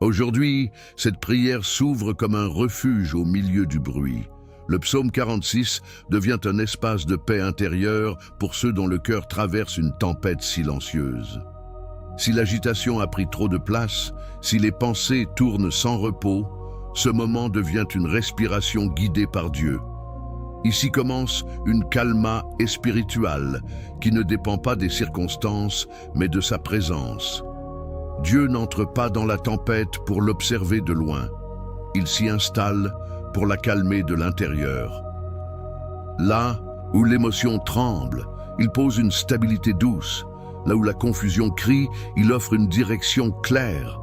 Aujourd'hui, cette prière s'ouvre comme un refuge au milieu du bruit. Le psaume 46 devient un espace de paix intérieure pour ceux dont le cœur traverse une tempête silencieuse. Si l'agitation a pris trop de place, si les pensées tournent sans repos, ce moment devient une respiration guidée par Dieu. Ici commence une calma spirituelle qui ne dépend pas des circonstances, mais de sa présence. Dieu n'entre pas dans la tempête pour l'observer de loin. Il s'y installe pour la calmer de l'intérieur. Là où l'émotion tremble, il pose une stabilité douce. Là où la confusion crie, il offre une direction claire.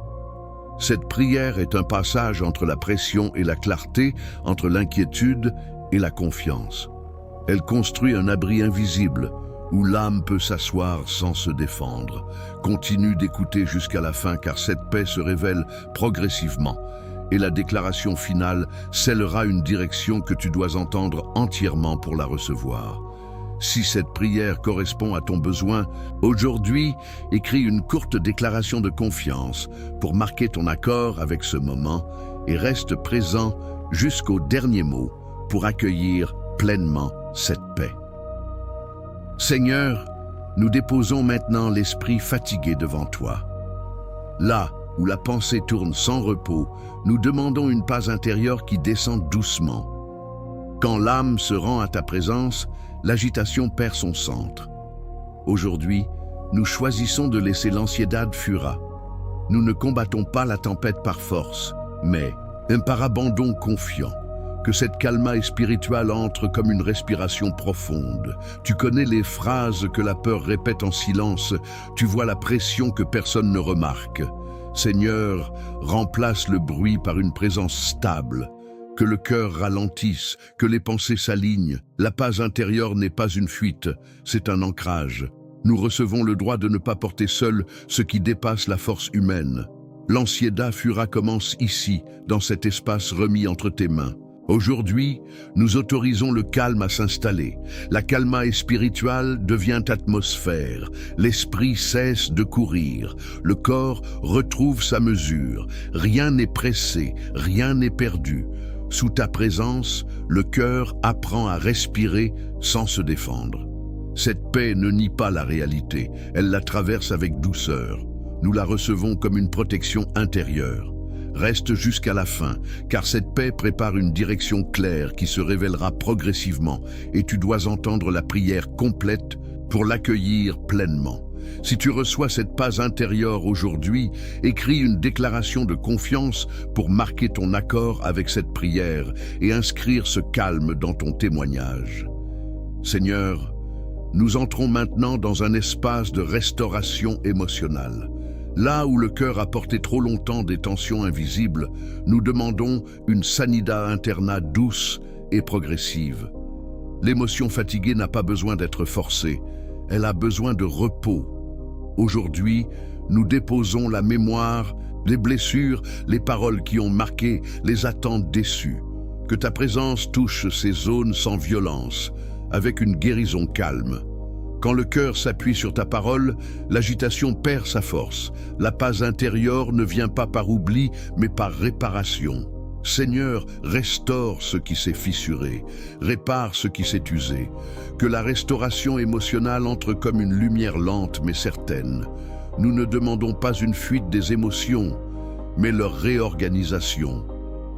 Cette prière est un passage entre la pression et la clarté, entre l'inquiétude et la confiance. Elle construit un abri invisible où l'âme peut s'asseoir sans se défendre. Continue d'écouter jusqu'à la fin car cette paix se révèle progressivement et la déclaration finale scellera une direction que tu dois entendre entièrement pour la recevoir. Si cette prière correspond à ton besoin, aujourd'hui, écris une courte déclaration de confiance pour marquer ton accord avec ce moment et reste présent jusqu'au dernier mot pour accueillir pleinement cette paix. Seigneur, nous déposons maintenant l'esprit fatigué devant toi. Là où la pensée tourne sans repos, nous demandons une paix intérieure qui descend doucement. Quand l'âme se rend à ta présence, l'agitation perd son centre. Aujourd'hui, nous choisissons de laisser l'anxiété fuir. Nous ne combattons pas la tempête par force, mais par abandon confiant. Que cette calma spirituelle entre comme une respiration profonde. Tu connais les phrases que la peur répète en silence. Tu vois la pression que personne ne remarque. Seigneur, remplace le bruit par une présence stable. Que le cœur ralentisse, que les pensées s'alignent. La paix intérieure n'est pas une fuite, c'est un ancrage. Nous recevons le droit de ne pas porter seul ce qui dépasse la force humaine. L'anxiété fura commence ici, dans cet espace remis entre tes mains. Aujourd'hui, nous autorisons le calme à s'installer. La calma spirituelle devient atmosphère. L'esprit cesse de courir. Le corps retrouve sa mesure. Rien n'est pressé, rien n'est perdu. Sous ta présence, le cœur apprend à respirer sans se défendre. Cette paix ne nie pas la réalité, elle la traverse avec douceur. Nous la recevons comme une protection intérieure. Reste jusqu'à la fin, car cette paix prépare une direction claire qui se révélera progressivement et tu dois entendre la prière complète pour l'accueillir pleinement. Si tu reçois cette paix intérieure aujourd'hui, écris une déclaration de confiance pour marquer ton accord avec cette prière et inscrire ce calme dans ton témoignage. Seigneur, nous entrons maintenant dans un espace de restauration émotionnelle. Là où le cœur a porté trop longtemps des tensions invisibles, nous demandons une sanidad interna douce et progressive. L'émotion fatiguée n'a pas besoin d'être forcée, elle a besoin de repos. Aujourd'hui, nous déposons la mémoire, les blessures, les paroles qui ont marqué, les attentes déçues. Que ta présence touche ces zones sans violence, avec une guérison calme. Quand le cœur s'appuie sur ta parole, l'agitation perd sa force. La paix intérieure ne vient pas par oubli, mais par réparation. Seigneur, restaure ce qui s'est fissuré, répare ce qui s'est usé. Que la restauration émotionnelle entre comme une lumière lente mais certaine. Nous ne demandons pas une fuite des émotions, mais leur réorganisation.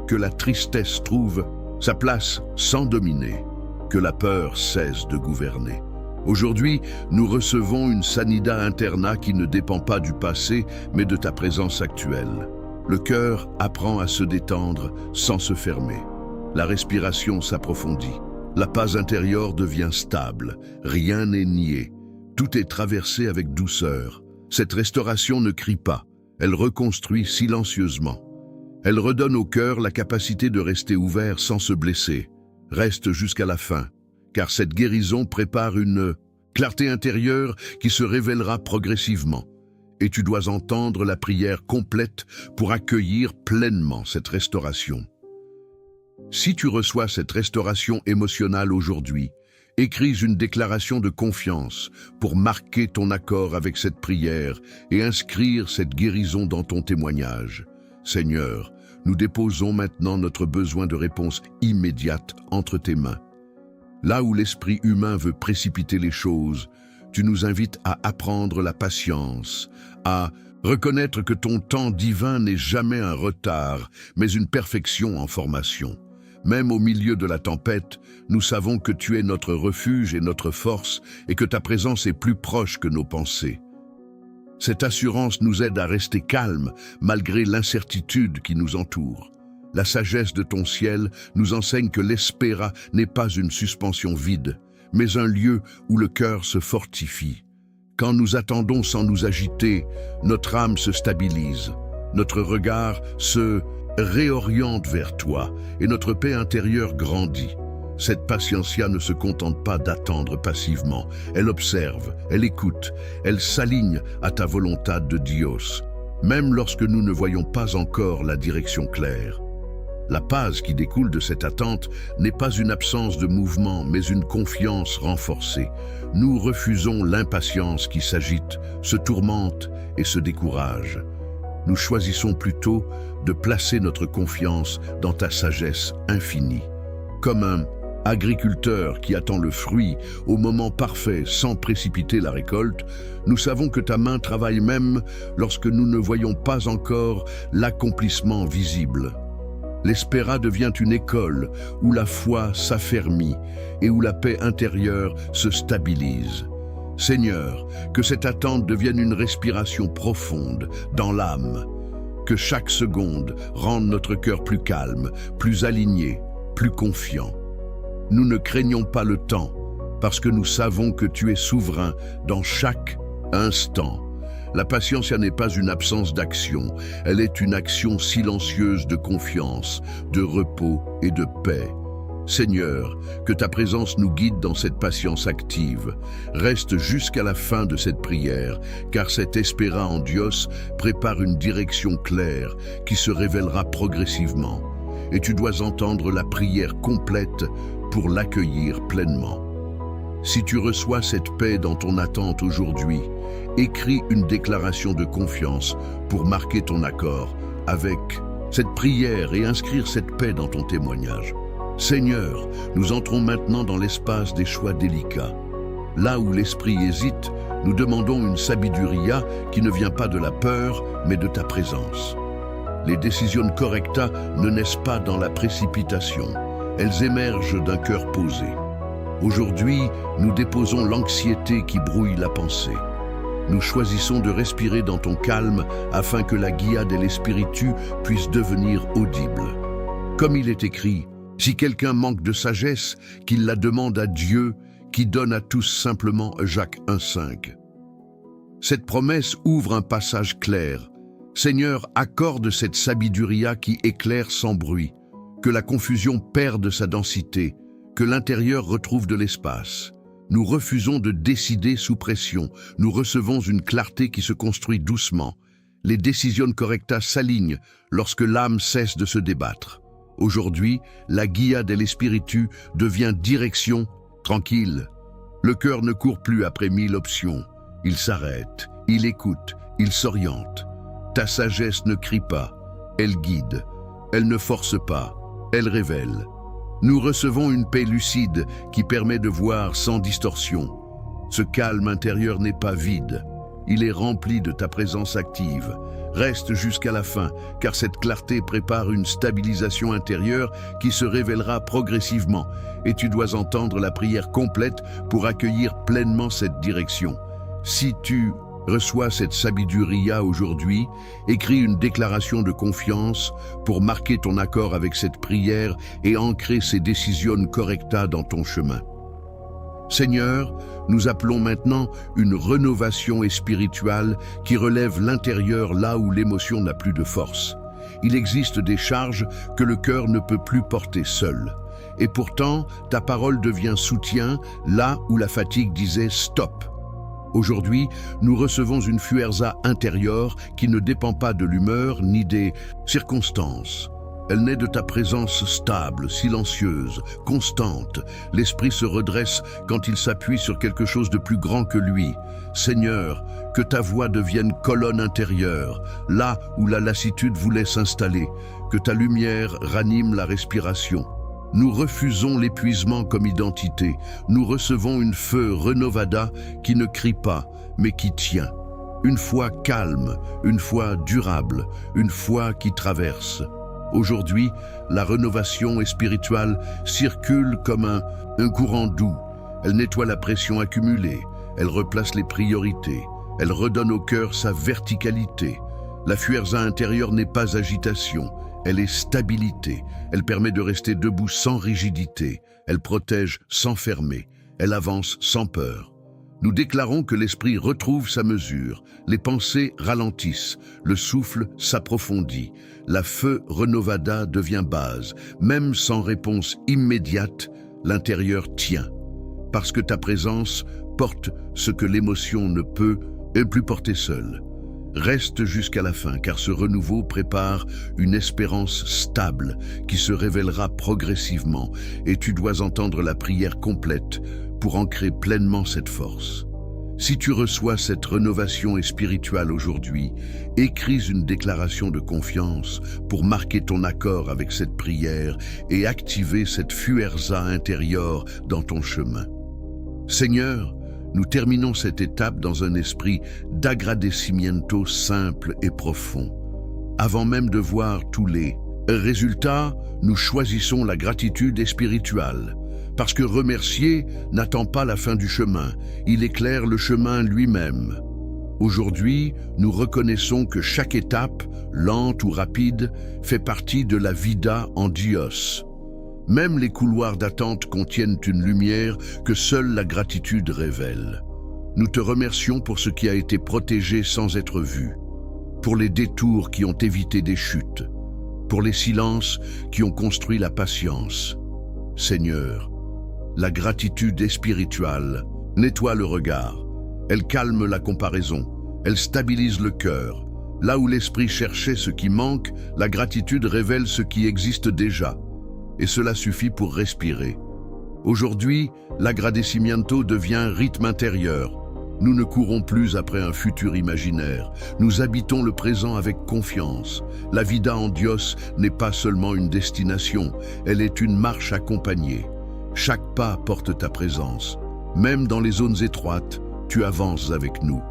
Que la tristesse trouve sa place sans dominer. Que la peur cesse de gouverner. Aujourd'hui, nous recevons une sanidad interna qui ne dépend pas du passé, mais de ta présence actuelle. Le cœur apprend à se détendre sans se fermer. La respiration s'approfondit. La paix intérieure devient stable. Rien n'est nié. Tout est traversé avec douceur. Cette restauration ne crie pas. Elle reconstruit silencieusement. Elle redonne au cœur la capacité de rester ouvert sans se blesser. Reste jusqu'à la fin. Car cette guérison prépare une clarté intérieure qui se révélera progressivement. Et tu dois entendre la prière complète pour accueillir pleinement cette restauration. Si tu reçois cette restauration émotionnelle aujourd'hui, écris une déclaration de confiance pour marquer ton accord avec cette prière et inscrire cette guérison dans ton témoignage. Seigneur, nous déposons maintenant notre besoin de réponse immédiate entre tes mains. Là où l'esprit humain veut précipiter les choses, tu nous invites à apprendre la patience, à reconnaître que ton temps divin n'est jamais un retard, mais une perfection en formation. Même au milieu de la tempête, nous savons que tu es notre refuge et notre force et que ta présence est plus proche que nos pensées. Cette assurance nous aide à rester calmes malgré l'incertitude qui nous entoure. La sagesse de ton ciel nous enseigne que l'espéra n'est pas une suspension vide, mais un lieu où le cœur se fortifie. Quand nous attendons sans nous agiter, notre âme se stabilise, notre regard se réoriente vers toi et notre paix intérieure grandit. Cette patientia ne se contente pas d'attendre passivement, elle observe, elle écoute, elle s'aligne à ta volonté de Dios, même lorsque nous ne voyons pas encore la direction claire. La paz qui découle de cette attente n'est pas une absence de mouvement, mais une confiance renforcée. Nous refusons l'impatience qui s'agite, se tourmente et se décourage. Nous choisissons plutôt de placer notre confiance dans ta sagesse infinie. Comme un agriculteur qui attend le fruit au moment parfait sans précipiter la récolte, nous savons que ta main travaille même lorsque nous ne voyons pas encore l'accomplissement visible. L'espéra devient une école où la foi s'affermit et où la paix intérieure se stabilise. Seigneur, que cette attente devienne une respiration profonde dans l'âme, que chaque seconde rende notre cœur plus calme, plus aligné, plus confiant. Nous ne craignons pas le temps, parce que nous savons que tu es souverain dans chaque instant. La patience n'est pas une absence d'action, elle est une action silencieuse de confiance, de repos et de paix. Seigneur, que ta présence nous guide dans cette patience active. Reste jusqu'à la fin de cette prière, car cet espéra en Dios prépare une direction claire qui se révélera progressivement. Et tu dois entendre la prière complète pour l'accueillir pleinement. Si tu reçois cette paix dans ton attente aujourd'hui, écris une déclaration de confiance pour marquer ton accord avec cette prière et inscrire cette paix dans ton témoignage. Seigneur, nous entrons maintenant dans l'espace des choix délicats. Là où l'esprit hésite, nous demandons une sabiduria qui ne vient pas de la peur, mais de ta présence. Les décisions correcta ne naissent pas dans la précipitation, elles émergent d'un cœur posé. Aujourd'hui, nous déposons l'anxiété qui brouille la pensée. Nous choisissons de respirer dans ton calme afin que la guiade et l'espiritu puissent devenir audibles. Comme il est écrit, si quelqu'un manque de sagesse, qu'il la demande à Dieu, qui donne à tous simplement Jacques 1,5. Cette promesse ouvre un passage clair. Seigneur, accorde cette sabiduria qui éclaire sans bruit, que la confusion perde sa densité, que l'intérieur retrouve de l'espace. Nous refusons de décider sous pression, nous recevons une clarté qui se construit doucement. Les décisions correctas s'alignent lorsque l'âme cesse de se débattre. Aujourd'hui, la guiade et l'espiritu devient direction tranquille. Le cœur ne court plus après 1000 options. Il s'arrête, il écoute, il s'oriente. Ta sagesse ne crie pas, elle guide. Elle ne force pas, elle révèle. Nous recevons une paix lucide qui permet de voir sans distorsion. Ce calme intérieur n'est pas vide, il est rempli de ta présence active. Reste jusqu'à la fin, car cette clarté prépare une stabilisation intérieure qui se révélera progressivement, et tu dois entendre la prière complète pour accueillir pleinement cette direction. Si tu reçois cette sabiduria aujourd'hui, écris une déclaration de confiance pour marquer ton accord avec cette prière et ancrer ces décisions correctas dans ton chemin. Seigneur, nous appelons maintenant une rénovation spirituelle qui relève l'intérieur là où l'émotion n'a plus de force. Il existe des charges que le cœur ne peut plus porter seul. Et pourtant, ta parole devient soutien là où la fatigue disait « stop ». Aujourd'hui, nous recevons une fuerza intérieure qui ne dépend pas de l'humeur ni des circonstances. Elle naît de ta présence stable, silencieuse, constante. L'esprit se redresse quand il s'appuie sur quelque chose de plus grand que lui. Seigneur, que ta voix devienne colonne intérieure, là où la lassitude voulait s'installer, que ta lumière ranime la respiration. Nous refusons l'épuisement comme identité. Nous recevons une feu renovada qui ne crie pas, mais qui tient. Une foi calme, une foi durable, une foi qui traverse. Aujourd'hui, la rénovation spirituelle circule comme un courant doux. Elle nettoie la pression accumulée, elle replace les priorités, elle redonne au cœur sa verticalité. La fuerza intérieure n'est pas agitation, elle est stabilité. Elle permet de rester debout sans rigidité, elle protège sans fermer, elle avance sans peur. Nous déclarons que l'esprit retrouve sa mesure, les pensées ralentissent, le souffle s'approfondit, la feu renovada devient base. Même sans réponse immédiate, l'intérieur tient. Parce que ta présence porte ce que l'émotion ne peut plus porter seule. Reste jusqu'à la fin, car ce renouveau prépare une espérance stable qui se révélera progressivement, et tu dois entendre la prière complète pour ancrer pleinement cette force. Si tu reçois cette rénovation spirituelle aujourd'hui, écris une déclaration de confiance pour marquer ton accord avec cette prière et activer cette fuerza intérieure dans ton chemin. Seigneur, nous terminons cette étape dans un esprit d'agradecimiento simple et profond. Avant même de voir tous les résultats, nous choisissons la gratitude spirituelle. Parce que remercier n'attend pas la fin du chemin, il éclaire le chemin lui-même. Aujourd'hui, nous reconnaissons que chaque étape, lente ou rapide, fait partie de la vida en Dios. Même les couloirs d'attente contiennent une lumière que seule la gratitude révèle. Nous te remercions pour ce qui a été protégé sans être vu, pour les détours qui ont évité des chutes, pour les silences qui ont construit la patience. Seigneur, la gratitude spirituelle nettoie le regard, elle calme la comparaison, elle stabilise le cœur. Là où l'esprit cherchait ce qui manque, la gratitude révèle ce qui existe déjà. Et cela suffit pour respirer. Aujourd'hui, l'agradecimiento devient rythme intérieur. Nous ne courons plus après un futur imaginaire. Nous habitons le présent avec confiance. La vida en Dios n'est pas seulement une destination, elle est une marche accompagnée. Chaque pas porte ta présence. Même dans les zones étroites, tu avances avec nous.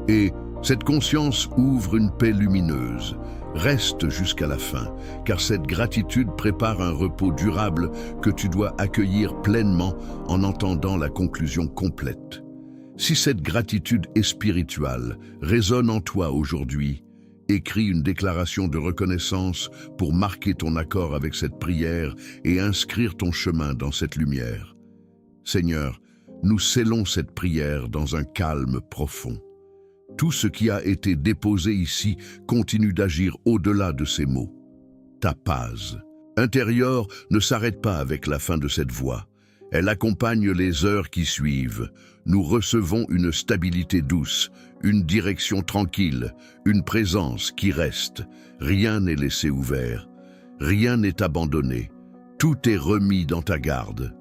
Et cette conscience ouvre une paix lumineuse. Reste jusqu'à la fin, car cette gratitude prépare un repos durable que tu dois accueillir pleinement en entendant la conclusion complète. Si cette gratitude spirituelle résonne en toi aujourd'hui, écris une déclaration de reconnaissance pour marquer ton accord avec cette prière et inscrire ton chemin dans cette lumière. Seigneur, nous scellons cette prière dans un calme profond. Tout ce qui a été déposé ici continue d'agir au-delà de ces mots. Ta paz intérieure ne s'arrête pas avec la fin de cette voix. Elle accompagne les heures qui suivent. Nous recevons une stabilité douce, une direction tranquille, une présence qui reste. Rien n'est laissé ouvert. Rien n'est abandonné. Tout est remis dans ta garde.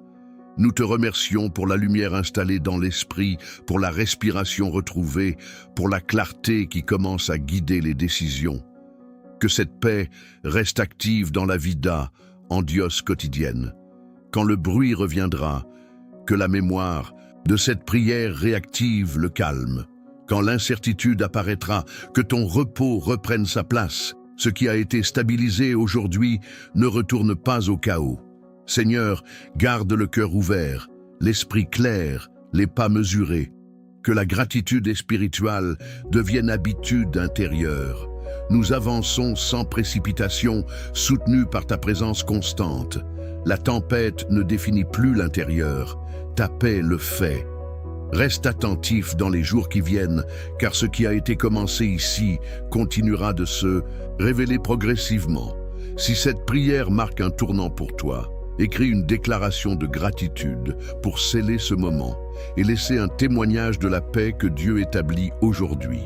Nous te remercions pour la lumière installée dans l'esprit, pour la respiration retrouvée, pour la clarté qui commence à guider les décisions. Que cette paix reste active dans la vida, en Dios quotidienne. Quand le bruit reviendra, que la mémoire de cette prière réactive le calme. Quand l'incertitude apparaîtra, que ton repos reprenne sa place. Ce qui a été stabilisé aujourd'hui ne retourne pas au chaos. Seigneur, garde le cœur ouvert, l'esprit clair, les pas mesurés. Que la gratitude spirituelle devienne habitude intérieure. Nous avançons sans précipitation, soutenus par ta présence constante. La tempête ne définit plus l'intérieur, ta paix le fait. Reste attentif dans les jours qui viennent, car ce qui a été commencé ici continuera de se révéler progressivement. Si cette prière marque un tournant pour toi, écris une déclaration de gratitude pour sceller ce moment et laisser un témoignage de la paix que Dieu établit aujourd'hui.